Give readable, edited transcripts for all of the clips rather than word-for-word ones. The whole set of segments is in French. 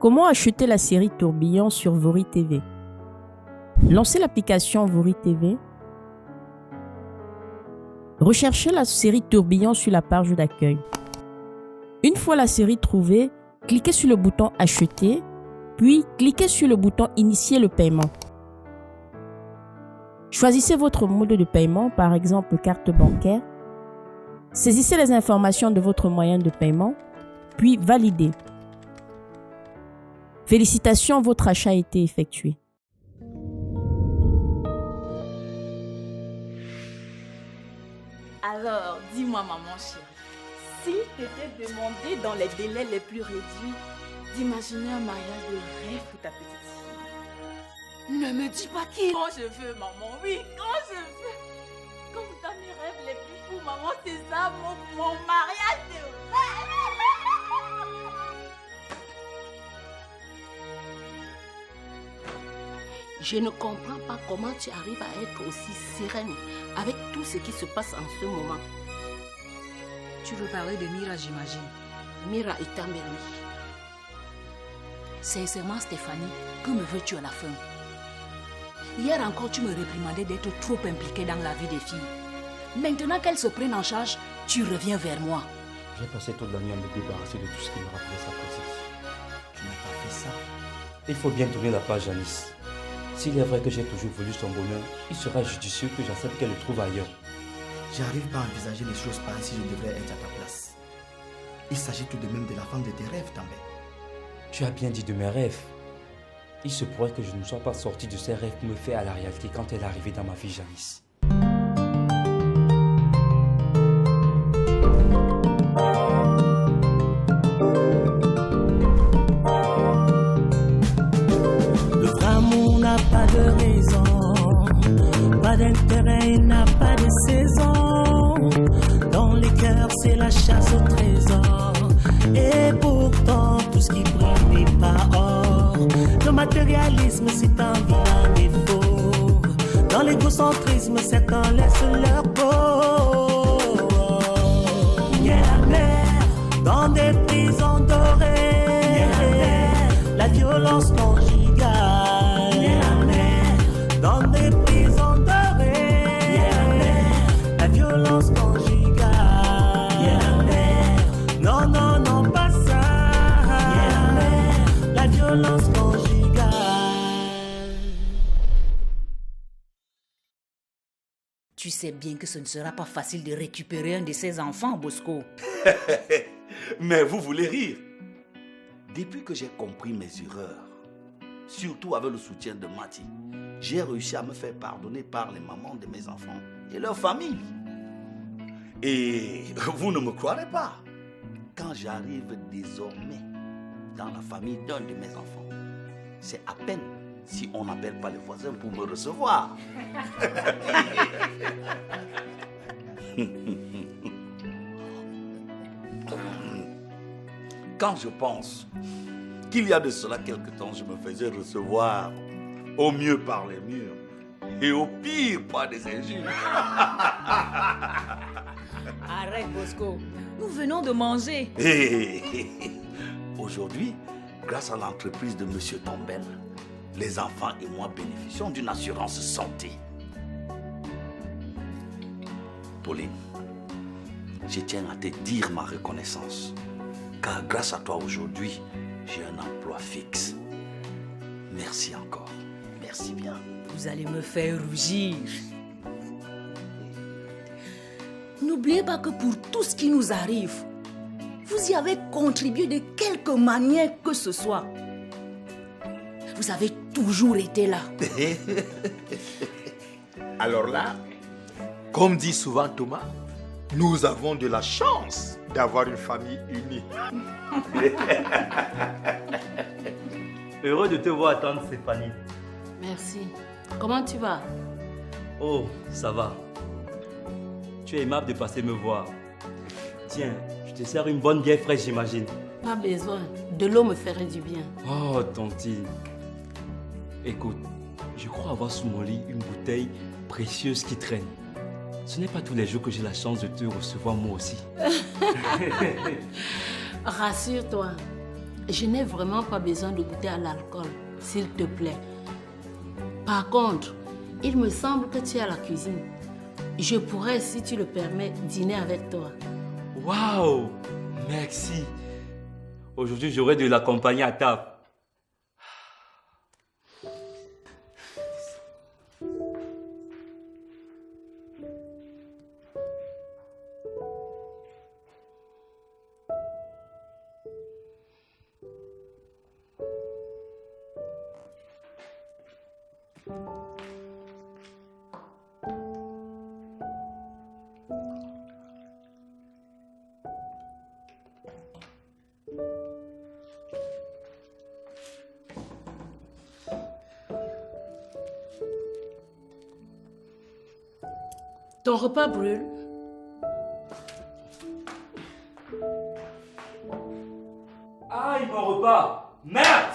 Comment acheter la série Tourbillon sur Vori TV? Lancez l'application Vori TV. Recherchez la série Tourbillon sur la page d'accueil. Une fois la série trouvée, cliquez sur le bouton Acheter, puis cliquez sur le bouton Initier le paiement. Choisissez votre mode de paiement, par exemple carte bancaire. Saisissez les informations de votre moyen de paiement, puis validez. Félicitations, votre achat a été effectué. Alors, dis-moi maman chérie, si t'étais demandé dans les délais les plus réduits d'imaginer un mariage de rêve pour ta petite fille. Ne me dis pas qui. Quand je veux maman, oui, quand je veux. Comme dans mes rêves les plus fous, maman, c'est ça mon mariage de rêve. Je ne comprends pas comment tu arrives à être aussi sereine avec tout ce qui se passe en ce moment. Tu veux parler de Mira, j'imagine. Mira est ta mère, oui. Sincèrement, Stéphanie, que me veux-tu à la fin? Hier encore, tu me réprimandais d'être trop impliquée dans la vie des filles. Maintenant qu'elles se prennent en charge, tu reviens vers moi. J'ai passé toute la nuit à me débarrasser de tout ce qui me rappelait sa présence. Tu n'as pas fait ça. Il faut bien tourner la page, Janice. S'il est vrai que j'ai toujours voulu son bonheur, il sera judicieux que j'accepte qu'elle le trouve ailleurs. J'arrive pas à envisager les choses pareilles si je devrais être à ta place. Il s'agit tout de même de la femme de tes rêves, També. Tu as bien dit de mes rêves. Il se pourrait que je ne sois pas sorti de ces rêves pour me faire à la réalité quand elle est arrivée dans ma vie, Janice. Le vrai amour n'a pas de raison, pas d'intérêt, il n'a pas de saison. Dans les cœurs, c'est la chasse au trésor. Et pourtant, tout ce qui brille n'est pas or. Le matérialisme, c'est un vilain défaut. Dans l'égocentrisme, certains laissent leur peau. Il y a la mer dans des prisons dorées. La violence conjugale. Il y a la mer dans des prisons dorées. La violence conjugale. Il y a la mer. Non, non, non, pas ça. Il y a la mer. La violence conjugale. Tu sais bien que ce ne sera pas facile de récupérer un de ces enfants, Bosco. Mais vous voulez rire. Depuis que j'ai compris mes erreurs, surtout avec le soutien de Mati, j'ai réussi à me faire pardonner par les mamans de mes enfants et leurs familles. Et vous ne me croirez pas. Quand j'arrive désormais dans la famille d'un de mes enfants, c'est à peine si on n'appelle pas les voisins pour me recevoir. Quand je pense qu'il y a de cela quelque temps, je me faisais recevoir au mieux par les murs et au pire par des injures. Arrête, Bosco. Nous venons de manger. Aujourd'hui, grâce à l'entreprise de M. Tombel, les enfants et moi bénéficions d'une assurance santé. Pauline, je tiens à te dire ma reconnaissance. Car grâce à toi aujourd'hui, j'ai un emploi fixe. Merci encore. Merci bien. Vous allez me faire rougir. N'oubliez pas que pour tout ce qui nous arrive, vous y avez contribué de quelque manière que ce soit. Vous avez toujours été là. Alors là, comme dit souvent Thomas, nous avons de la chance d'avoir une famille unie. Heureux de te voir, tante Stéphanie. Merci. Comment tu vas? Oh, ça va. Tu es aimable de passer me voir. Tiens, je te sers une bonne bière fraîche, j'imagine. Pas besoin. De l'eau me ferait du bien. Oh, tontine. Écoute, je crois avoir sous mon lit une bouteille précieuse qui traîne. Ce n'est pas tous les jours que j'ai la chance de te recevoir moi aussi. Rassure-toi. Je n'ai vraiment pas besoin de goûter à l'alcool, s'il te plaît. Par contre, il me semble que tu es à la cuisine. Je pourrais, si tu le permets, dîner avec toi. Waouh! Merci. Aujourd'hui, j'aurai de la compagnie à table. Ton repas brûle. Aïe, mon repas! Merde!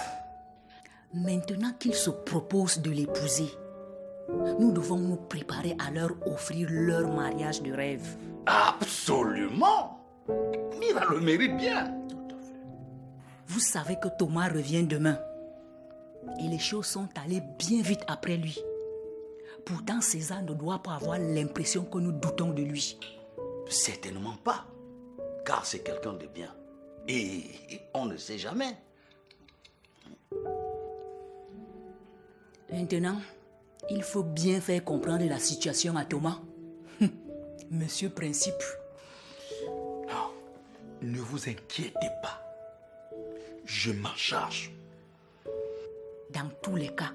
Maintenant qu'il se propose de l'épouser, nous devons nous préparer à leur offrir leur mariage de rêve. Absolument. Mira le mérite bien. Vous savez que Thomas revient demain. Et les choses sont allées bien vite après lui. Pourtant, César ne doit pas avoir l'impression que nous doutons de lui. Certainement pas. Car c'est quelqu'un de bien. Et on ne sait jamais. Maintenant, il faut bien faire comprendre la situation à Thomas. Monsieur Principe. Non, ne vous inquiétez pas. Je m'en charge. Dans tous les cas,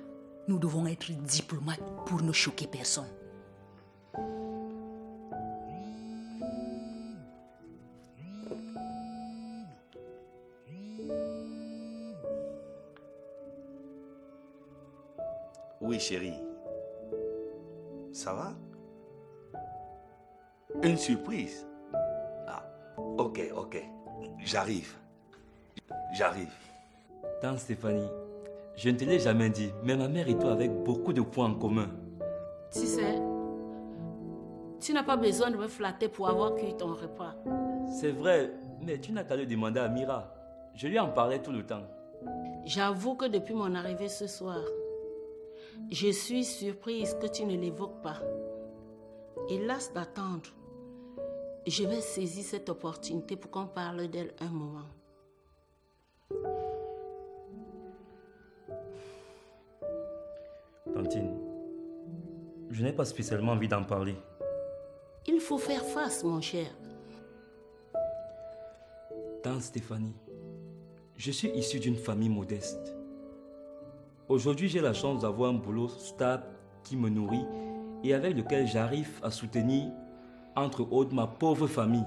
nous devons être diplomates pour ne choquer personne. Oui, chérie. Ça va? Une surprise? Ah, ok. J'arrive. Tante Stéphanie, je ne te l'ai jamais dit, mais ma mère et toi avec beaucoup de points en commun. Tu sais, tu n'as pas besoin de me flatter pour avoir cueilli ton repas. C'est vrai, mais tu n'as qu'à le demander à Mira. Je lui en parlais tout le temps. J'avoue que depuis mon arrivée ce soir, je suis surprise que tu ne l'évoques pas. Hélas d'attendre, je vais saisir cette opportunité pour qu'on parle d'elle un moment. Tantine, je n'ai pas spécialement envie d'en parler. Il faut faire face, mon cher. Tante Stéphanie, je suis issu d'une famille modeste. Aujourd'hui, j'ai la chance d'avoir un boulot stable qui me nourrit et avec lequel j'arrive à soutenir, entre autres, ma pauvre famille.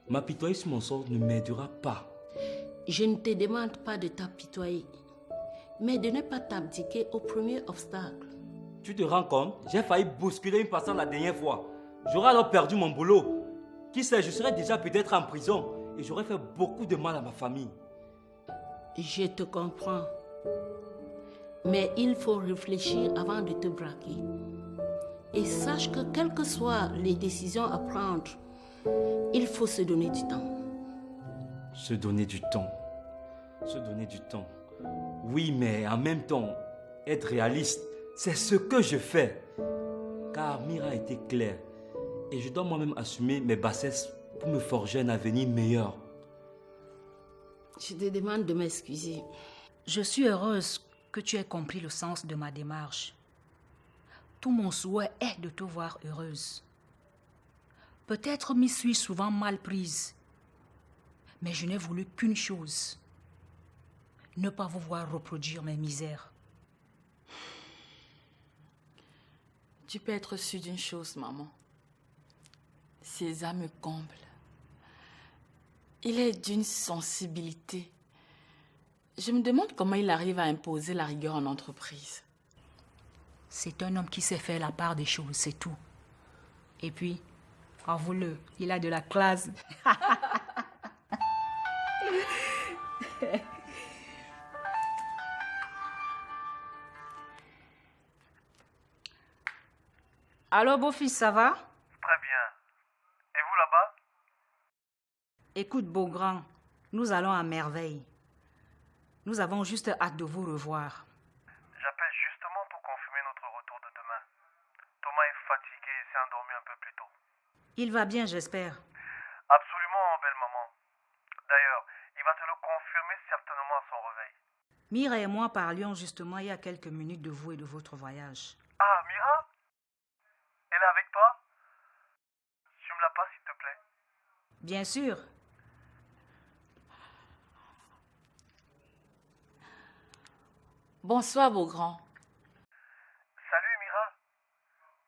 M'apitoyer sur mon sort ne m'aidera pas. Je ne te demande pas de t'apitoyer, mais de ne pas t'abdiquer au premier obstacle. Tu te rends compte? J'ai failli bousculer une passante la dernière fois. J'aurais alors perdu mon boulot. Qui sait, je serais déjà peut-être en prison et j'aurais fait beaucoup de mal à ma famille. Je te comprends. Mais il faut réfléchir avant de te braquer. Et sache que quelles que soient les décisions à prendre, il faut se donner du temps. Se donner du temps. Se donner du temps. Oui, mais en même temps, être réaliste, c'est ce que je fais. Car Mira a été claire. Et je dois moi-même assumer mes bassesses pour me forger un avenir meilleur. Je te demande de m'excuser. Je suis heureuse que tu aies compris le sens de ma démarche. Tout mon souhait est de te voir heureuse. Peut-être m'y suis souvent mal prise, mais je n'ai voulu qu'une chose, ne pas vous voir reproduire mes misères. Tu peux être sûre d'une chose, maman. César me comble. Il est d'une sensibilité. Je me demande comment il arrive à imposer la rigueur en entreprise. C'est un homme qui sait faire la part des choses, c'est tout. Et puis, avoue-le, il a de la classe. Allô, beau-fils, ça va? Très bien. Et vous là-bas? Écoute, beau grand, nous allons à merveille. Nous avons juste hâte de vous revoir. J'appelle justement pour confirmer notre retour de demain. Thomas est fatigué et s'est endormi un peu plus tôt. Il va bien, j'espère. Absolument, belle maman. D'ailleurs, il va te le confirmer certainement à son réveil. Mira et moi parlions justement il y a quelques minutes de vous et de votre voyage. Ah, Mira? Elle est avec toi? Tu me la passes, s'il te plaît? Bien sûr. Bonsoir, beau grand. Salut, Mira.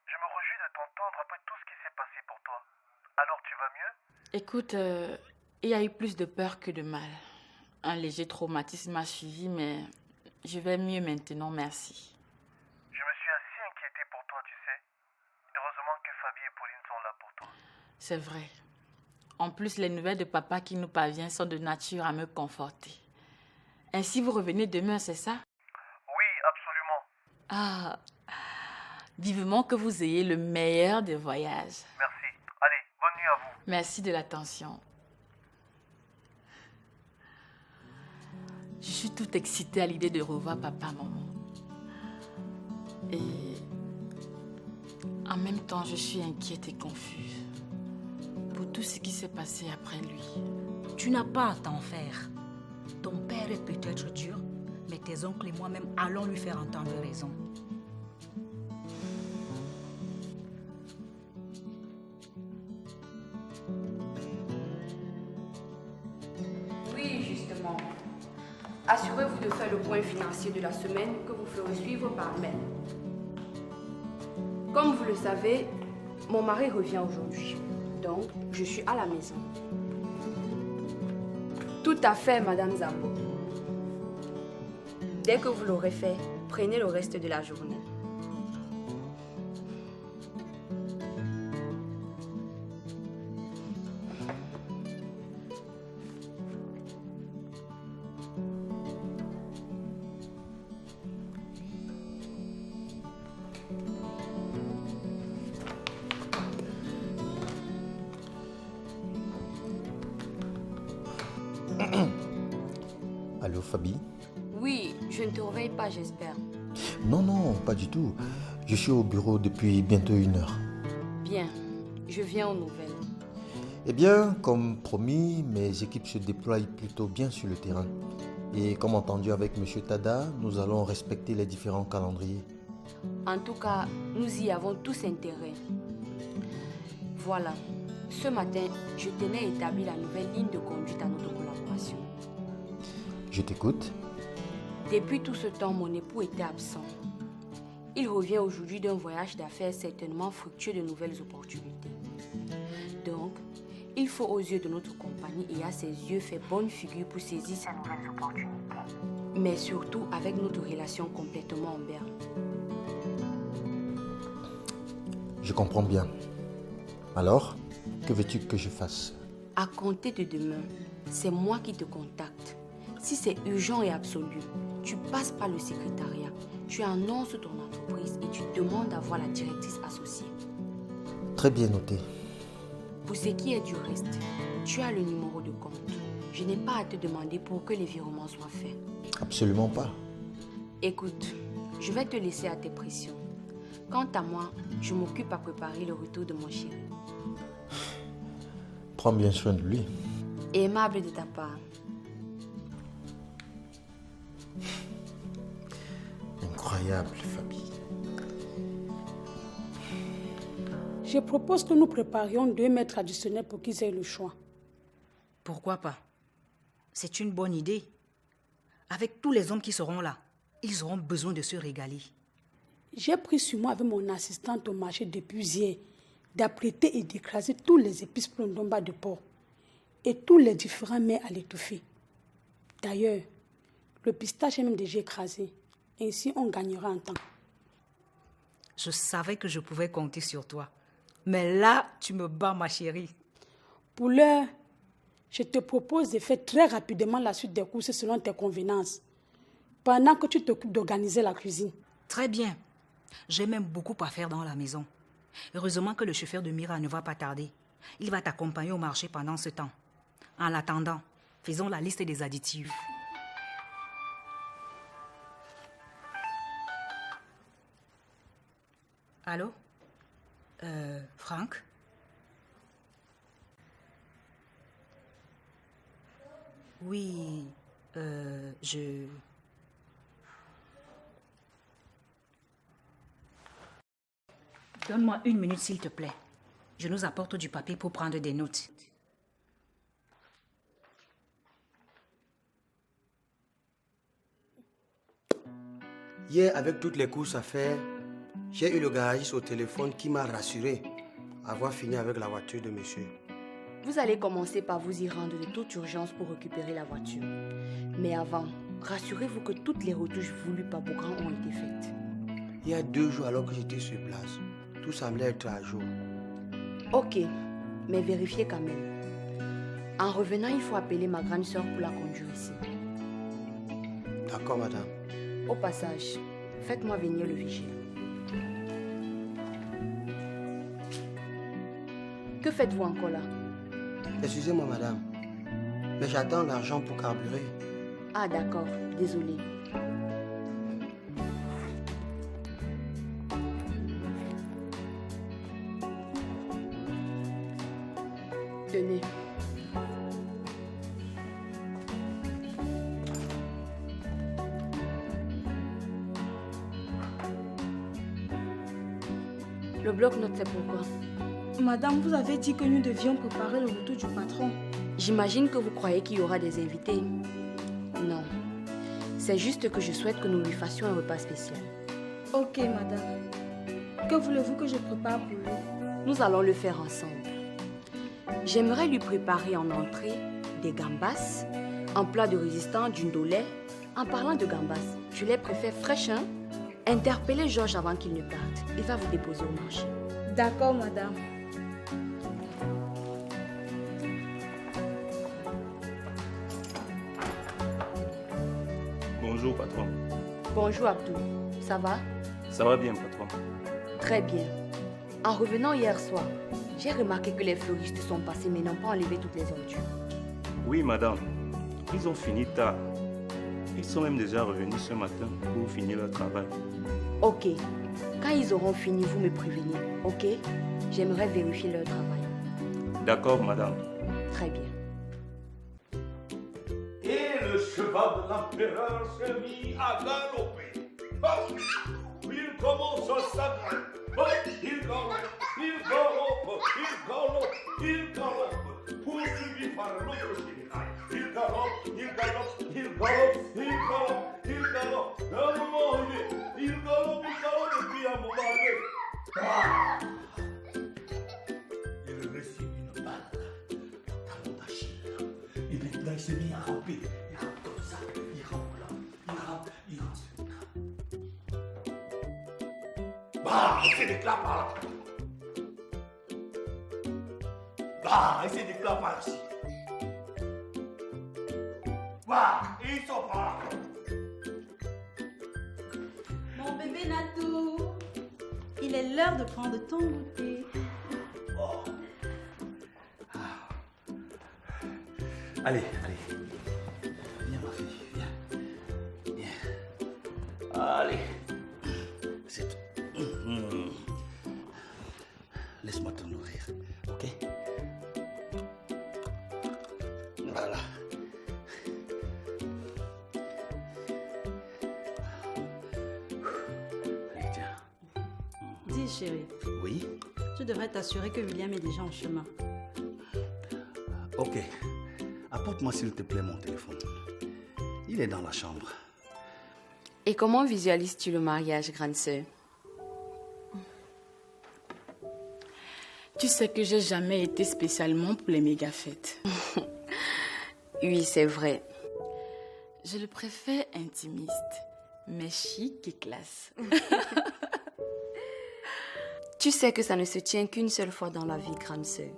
Je me réjouis de t'entendre après tout ce qui s'est passé pour toi. Alors, tu vas mieux? Écoute, il y a eu plus de peur que de mal. Un léger traumatisme m'a suivi, mais je vais mieux maintenant, merci. Je me suis assez inquiété pour toi, tu sais. Heureusement que Fabie et Pauline sont là pour toi. C'est vrai. En plus, les nouvelles de papa qui nous parviennent sont de nature à me conforter. Ainsi, vous revenez demain, c'est ça? Oui, absolument. Ah, vivement que vous ayez le meilleur des voyages. Merci. Allez, bonne nuit à vous. Merci de l'attention. Je suis toute excitée à l'idée de revoir papa, maman. Et en même temps, je suis inquiète et confuse pour tout ce qui s'est passé après lui. Tu n'as pas à t'en faire. Ton père est peut-être dur, mais tes oncles et moi-même allons lui faire entendre raison. Oui, justement. Assurez-vous de faire le point financier de la semaine que vous ferez suivre par mail. Comme vous le savez, mon mari revient aujourd'hui. Donc, je suis à la maison. Tout à fait, Madame Zambo. Dès que vous l'aurez fait, prenez le reste de la journée. Allô, Fabie? Oui, je ne te réveille pas, j'espère. Non, non, pas du tout. Je suis au bureau depuis bientôt 1 heure. Bien, je viens aux nouvelles. Eh bien, comme promis, mes équipes se déploient plutôt bien sur le terrain. Et comme entendu avec M. Tada, nous allons respecter les différents calendriers. En tout cas, nous y avons tous intérêt. Voilà, ce matin, je tenais à établir la nouvelle ligne de conduite à notre collaboration. Je t'écoute. Depuis tout ce temps, mon époux était absent. Il revient aujourd'hui d'un voyage d'affaires certainement fructueux de nouvelles opportunités. Donc, il faut aux yeux de notre compagnie et à ses yeux faire bonne figure pour saisir ces nouvelles opportunités. Mais surtout avec notre relation complètement en berne. Je comprends bien. Alors, que veux-tu que je fasse? À compter de demain, c'est moi qui te contacte. Si c'est urgent et absolu, tu passes par le secrétariat, tu annonces ton entreprise et tu demandes à voir la directrice associée. Très bien noté. Pour ce qui est du reste, tu as le numéro de compte. Je n'ai pas à te demander pour que les virements soient faits. Absolument pas. Écoute, je vais te laisser à tes pressions. Quant à moi, je m'occupe à préparer le retour de mon chéri. Prends bien soin de lui. Aimable de ta part. Incroyable, Fabie. Je propose que nous préparions 2 mets traditionnels pour qu'ils aient le choix. Pourquoi pas? C'est une bonne idée. Avec tous les hommes qui seront là, ils auront besoin de se régaler. J'ai pris sur moi avec mon assistante au marché depuis hier d'apprêter et d'écraser tous les épices pour le ndomba de porc et tous les différents mets à l'étouffer. D'ailleurs, le pistache est même déjà écrasé. Ainsi, on gagnera en temps. Je savais que je pouvais compter sur toi. Mais là, tu me bats, ma chérie. Pour l'heure, je te propose de faire très rapidement la suite des courses selon tes convenances, pendant que tu t'occupes d'organiser la cuisine. Très bien. J'ai même beaucoup à faire dans la maison. Heureusement que le chauffeur de Mira ne va pas tarder. Il va t'accompagner au marché pendant ce temps. En attendant, faisons la liste des additifs. Allô? Franck? Oui, je... Donne-moi 1 minute, s'il te plaît. Je nous apporte du papier pour prendre des notes. Hier, avec toutes les courses à faire, j'ai eu le garagiste au téléphone qui m'a rassuré avoir fini avec la voiture de monsieur. Vous allez commencer par vous y rendre de toute urgence pour récupérer la voiture. Mais avant, rassurez-vous que toutes les retouches voulues par Beaugrand ont été faites. Il y a 2 jours alors que j'étais sur place, tout semblait être à jour. Ok, mais vérifiez quand même. En revenant, il faut appeler ma grande sœur pour la conduire ici. D'accord, madame. Au passage, faites-moi venir le vigile. Que faites-vous encore là? Excusez-moi, madame, mais j'attends l'argent pour carburer. Ah d'accord, désolé. Tenez. Le bloc-notes, c'est pourquoi? Madame, vous avez dit que nous devions préparer le retour du patron. J'imagine que vous croyez qu'il y aura des invités. Non. C'est juste que je souhaite que nous lui fassions un repas spécial. Ok, madame. Que voulez-vous que je prépare pour lui? Nous allons le faire ensemble. J'aimerais lui préparer en entrée des gambas, un plat de résistant d'une dolée. En parlant de gambas, je les préfère fraîches, hein? Interpellez Georges avant qu'il ne parte. Il va vous déposer au marché. D'accord, madame. Bonjour, patron. Bonjour, Abdou. Ça va? Ça va bien, patron. Très bien. En revenant hier soir, j'ai remarqué que les fleuristes sont passés mais n'ont pas enlevé toutes les ordures. Oui, madame. Ils ont fini tard. Ils sont même déjà revenus ce matin pour finir leur travail. Ok. Quand ils auront fini, vous me prévenez. Ok? J'aimerais vérifier leur travail. D'accord, madame. Très bien. Et le cheval de l'empereur se mit à galoper. Oh, il commence à s'attaquer. Oh, il galope, il galope, il galope, il galope, poursuivi par l'autre général. Il galope, il galope, il galope, il galope, il galope. À un moment donné, il galope, et puis à un moment donné, il reçut une balle au talon d'Achille. Et maintenant, il s'est mis à ramper. Il rampe comme ça, il rampe là, il rampe, il rampe. Bah, il fait des claps par là. Bah, il fait des claps par ici. Bah, ils sont par là. Mon bébé Natou, il est l'heure de prendre ton goûter. Oh. Allez, allez. Viens, ma fille, viens. Viens. Allez. C'est tout. Laisse-moi te nourrir, ok? Voilà. Allez, tiens. Dis, chérie. Oui? Tu devrais t'assurer que William est déjà en chemin. Ok. Apporte-moi s'il te plaît mon téléphone. Il est dans la chambre. Et comment visualises-tu le mariage, grande sœur? Tu sais que j'ai jamais été spécialement pour les méga fêtes. Oui, c'est vrai. Je le préfère intimiste, mais chic et classe. Tu sais que ça ne se tient qu'une seule fois dans la vie, grande sœur.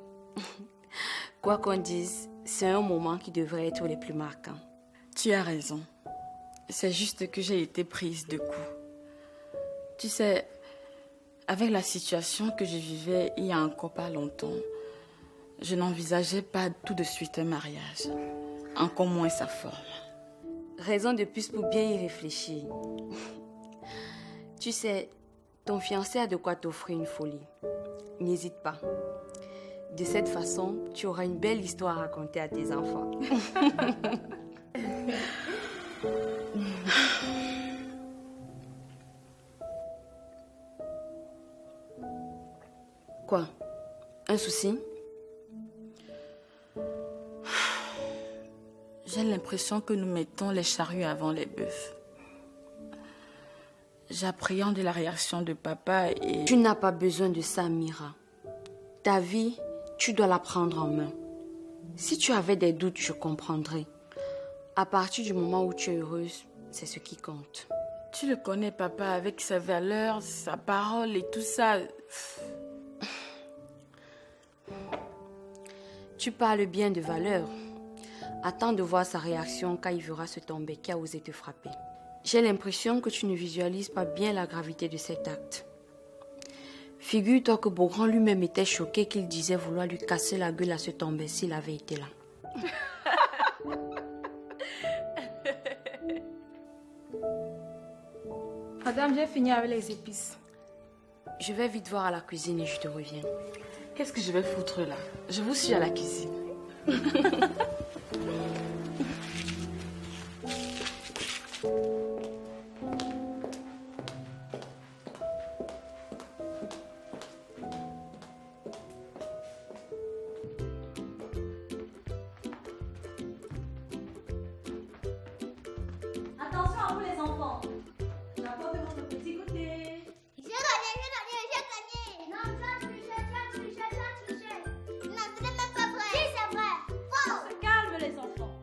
Quoi qu'on dise, c'est un moment qui devrait être les plus marquants. Tu as raison. C'est juste que j'ai été prise de coup. Tu sais, avec la situation que je vivais il y a encore pas longtemps, je n'envisageais pas tout de suite un mariage, encore moins sa forme. Raison de plus pour bien y réfléchir. Tu sais, Ton fiancé a de quoi t'offrir une folie. N'hésite pas. De cette façon, tu auras une belle histoire à raconter à tes enfants. Quoi? Un souci? J'ai l'impression que nous mettons les charrues avant les bœufs. J'appréhende la réaction de papa et... Tu n'as pas besoin de ça, Mira. Ta vie, tu dois la prendre en main. Si tu avais des doutes, je comprendrais. À partir du moment où tu es heureuse, c'est ce qui compte. Tu le connais, papa, avec sa valeur, sa parole et tout ça. Tu parles bien de valeur. Attends de voir sa réaction quand il verra ce tombé qui a osé te frapper. J'ai l'impression que tu ne visualises pas bien la gravité de cet acte. Figure-toi que Beaugrand lui-même était choqué qu'il disait vouloir lui casser la gueule à ce tombé s'il avait été là. Madame, j'ai fini avec les épices. Je vais vite voir à la cuisine et je te reviens. Qu'est-ce que je vais foutre là? Je vous suis à la cuisine. Attention à vous les enfants. J'apporte votre petit goûter. J'ai gagné. Non, tu as triché. Non, ce n'est même pas vrai. Si, c'est vrai. Faux. On se calme les enfants.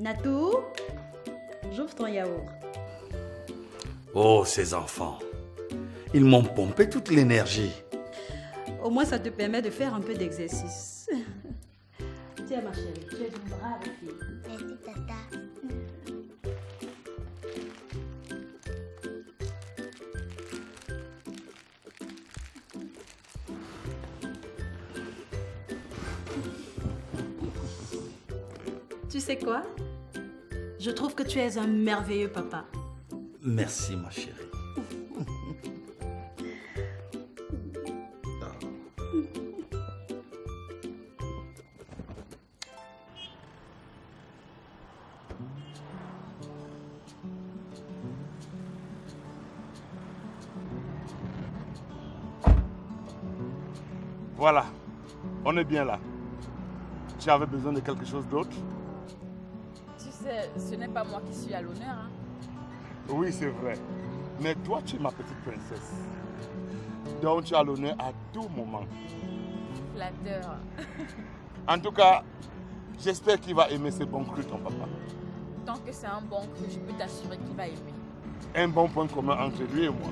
Natou, j'ouvre ton yaourt. Oh, ces enfants. Ils m'ont pompé toute l'énergie. Au moins, ça te permet de faire un peu d'exercice. Tiens, ma chérie, tu es une brave fille. Merci, tata. Tu sais quoi? Je trouve que tu es un merveilleux papa. Merci, ma chérie. Voilà, on est bien là. Tu avais besoin de quelque chose d'autre? Tu sais, ce n'est pas moi qui suis à l'honneur. Hein. Oui, c'est vrai. Mais toi, tu es ma petite princesse. Donc, tu as l'honneur à tout moment. Flatteur. En tout cas, j'espère qu'il va aimer ce bon cru, ton papa. Tant que c'est un bon cru, je peux t'assurer qu'il va aimer. Un bon point commun entre lui et moi.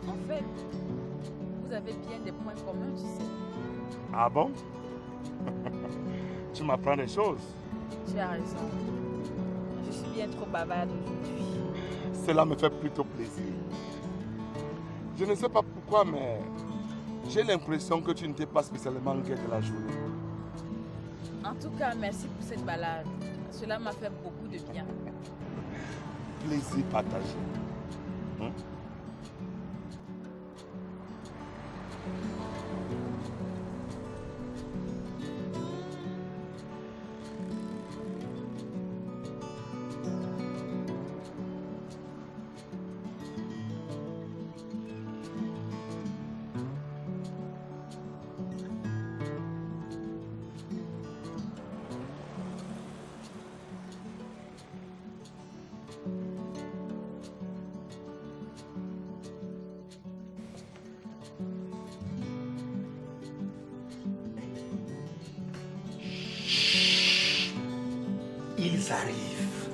En fait, vous avez bien des points communs, tu sais. Ah bon? Tu m'apprends des choses. Tu as raison. Je suis bien trop bavarde aujourd'hui. Cela me fait plutôt plaisir. Je ne sais pas pourquoi, mais j'ai l'impression que tu n'étais pas spécialement gaie de la journée. En tout cas, merci pour cette balade. Cela m'a fait beaucoup de bien. Plaisir partagé. Hein? Ils arrivent.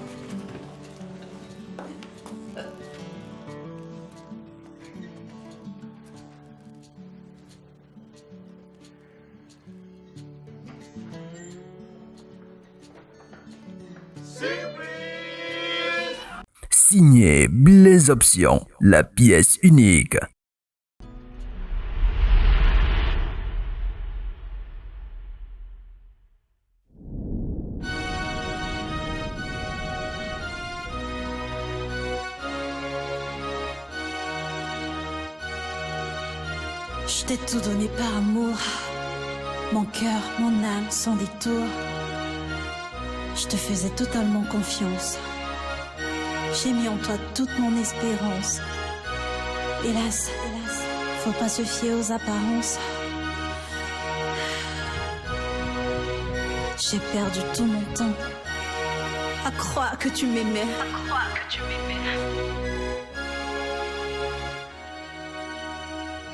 Signé Blaise Option, la pièce unique. Je t'ai tout donné par amour, mon cœur, mon âme, sans détour. Je te faisais totalement confiance. J'ai mis en toi toute mon espérance. Hélas, faut pas se fier aux apparences. J'ai perdu tout mon temps à croire que tu m'aimais.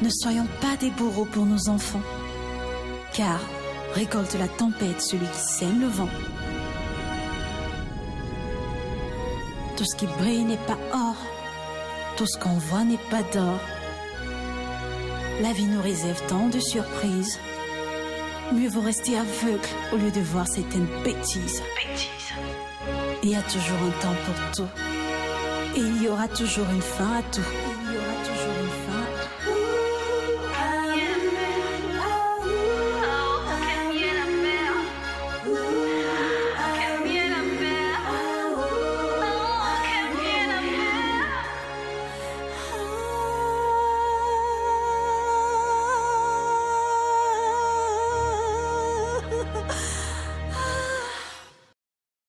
Ne soyons pas des bourreaux pour nos enfants, car récolte la tempête celui qui sème le vent. Tout ce qui brille n'est pas or, tout ce qu'on voit n'est pas d'or. La vie nous réserve tant de surprises. Mieux vaut rester aveugle au lieu de voir certaines bêtises. Il y a toujours un temps pour tout, et il y aura toujours une fin à tout.